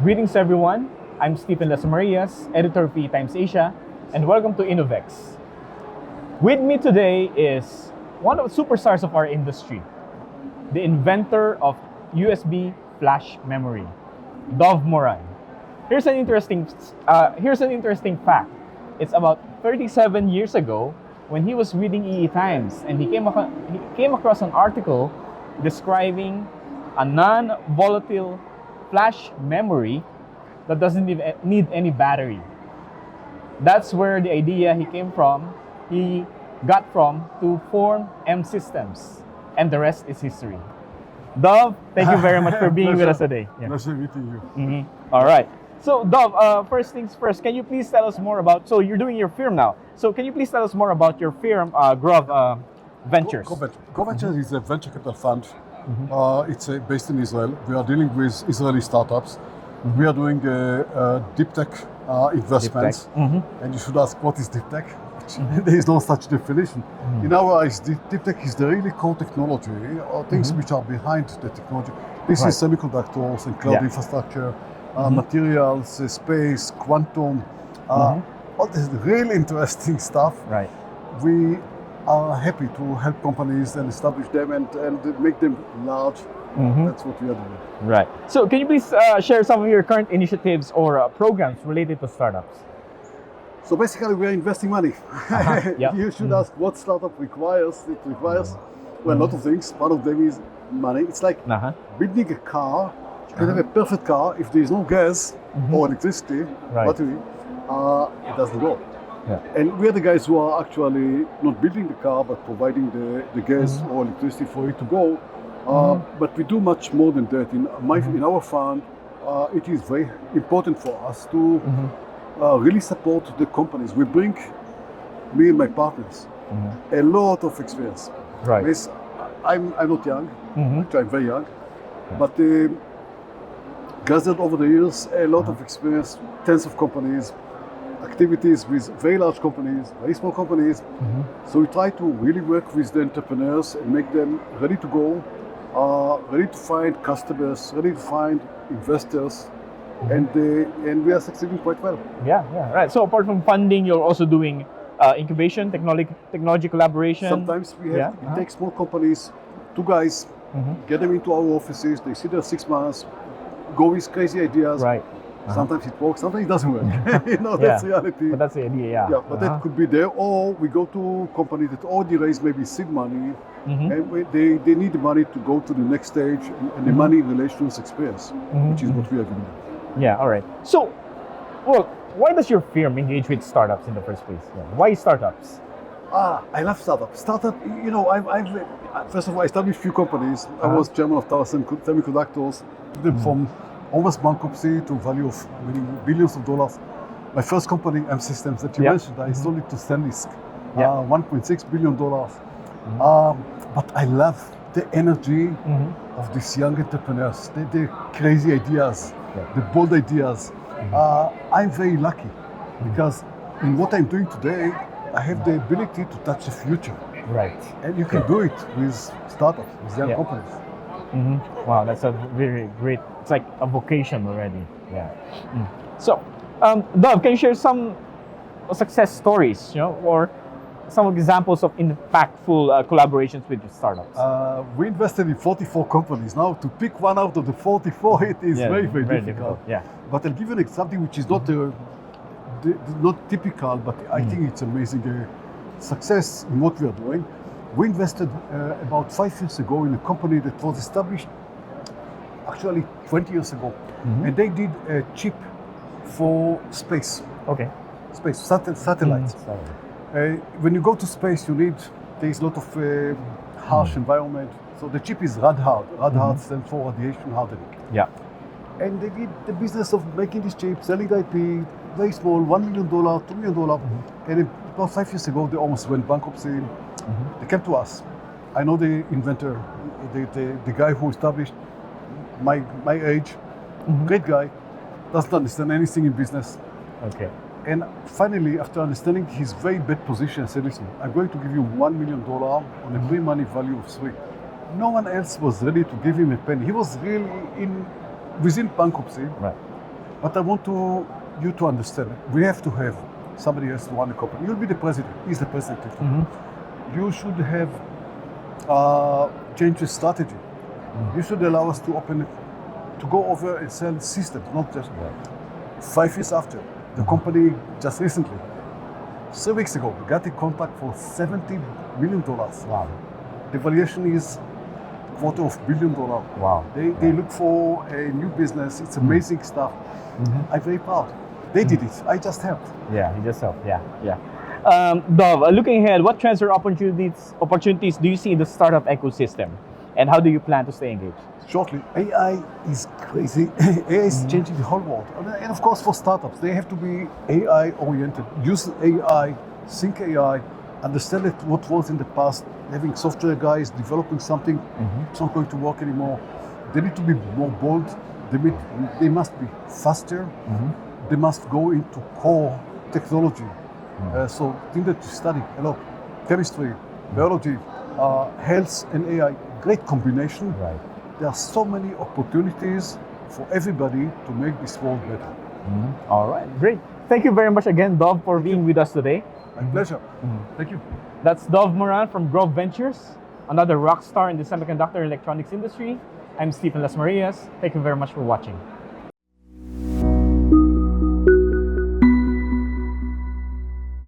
Greetings everyone, I'm Stephen Lasmarias, editor of Times Asia, and welcome to InnoVEX. With me today is one of the superstars of our industry, the inventor of USB flash memory, Dov Moran. Here's an interesting fact. It's about 37 years ago when he was reading Times, and he came across an article describing a non-volatile flash memory that doesn't need any battery. That's where the idea he got from to form M Systems, and the rest is history. Dov, thank you very much for being with us today. Pleasure meeting you. All right. So Dov, first things first, can you please tell us more about, so you're doing your firm now. So can you please tell us more about your firm, Grov Ventures? Grov Ventures is a venture capital fund. It's based in Israel. We are dealing with Israeli startups. We are doing deep tech investments. And you should ask, what is deep tech? There is no such definition. In our eyes, deep tech is the really core technology, or things which are behind the technology. This is semiconductors and cloud infrastructure, materials, space, quantum, all this really interesting stuff. Right. We are happy to help companies and establish them and make them large. That's what we are doing. Right. So can you please share some of your current initiatives or programs related to startups? So basically, we are investing money. You should ask what startup requires. It requires well, a lot of things. One of them is money. It's like building a car. You can have a perfect car. If there is no gas or electricity, battery, it doesn't go. And we are the guys who are actually not building the car, but providing the gas or electricity for it to go. But we do much more than that. In our fund, it is very important for us to really support the companies. We bring, me and my partners, a lot of experience. Right. Yes, I'm not young, actually I'm very young, but gathered over the years a lot of experience, tens of companies, activities with very large companies, very small companies. So we try to really work with the entrepreneurs and make them ready to go, ready to find customers, ready to find investors, and we are succeeding quite well. Yeah, right. So apart from funding, you're also doing incubation, technology collaboration. Sometimes we take small companies, two guys, get them into our offices, they sit there 6 months, go with crazy ideas. Right. Sometimes it works, sometimes it doesn't work. That's reality. But that's the idea, but that could be there. Or we go to companies that already raised maybe seed money, and they need the money to go to the next stage, and the money relations experience, which is what we are doing. Yeah, all right. So, well, why does your firm engage with startups in the first place? Why startups? I love startups. I've first of all, I established a few companies. I was chairman of Tower Semiconductors, from almost bankruptcy to value of billions of dollars. My first company, M Systems, that you mentioned, I sold it to Stanley's, $1.6 billion. But I love the energy of these young entrepreneurs, the crazy ideas, the bold ideas. I'm very lucky because in what I'm doing today, I have the ability to touch the future. Right. And you can do it with startups, with young companies. Wow, that's a very great, it's like a vocation already. So, Dov, can you share some success stories, or some examples of impactful collaborations with your startups? We invested in 44 companies. Now, to pick one out of the 44, it is very difficult. But I'll give you something which is not typical, but I think it's amazing success in what we are doing. We invested about 5 years ago in a company that was established actually 20 years ago. And they did a chip for space. Space, satellites. When you go to space, there is a lot of harsh environment. So the chip is rad-hard. Rad-hard stands for radiation hardening. And they did the business of making this chip, selling the IP, very small, $1 million, $2 million. And about 5 years ago, they almost went bankruptcy. They came to us. I know the inventor, the guy who established my age, great guy, doesn't understand anything in business. And finally, after understanding his very bad position, I said, listen, I'm going to give you $1 million on a pre-money value of 3. No one else was ready to give him a penny. He was really within bankruptcy. Right. But I want you to understand, we have to have somebody else to run the company. You'll be the president. He's the president. You should have change the strategy. You should allow us to go over and sell systems, not just 5 years after. The company just recently, 3 weeks ago, we got a contract for $70 million. Wow. The valuation is $250 million. Wow. They look for a new business. It's amazing stuff. I'm very proud. They did it. I just helped. Yeah, you just helped. Yeah. Dov, looking ahead, what trends or opportunities do you see in the startup ecosystem, and how do you plan to stay engaged? Shortly, AI is crazy. AI is changing the whole world. And of course, for startups, they have to be AI oriented. Use AI, think AI, understand it, what was in the past. Having software guys developing something, it's not going to work anymore. They need to be more bold. They must be faster. They must go into core technology. So things that you study a lot, chemistry, biology, health and AI, great combination. Right. There are so many opportunities for everybody to make this world better. All right, great. Thank you very much again, Dov, for being with us today. My pleasure. Thank you. That's Dov Moran from Grove Ventures, another rock star in the semiconductor electronics industry. I'm Stephen Las Marias. Thank you very much for watching.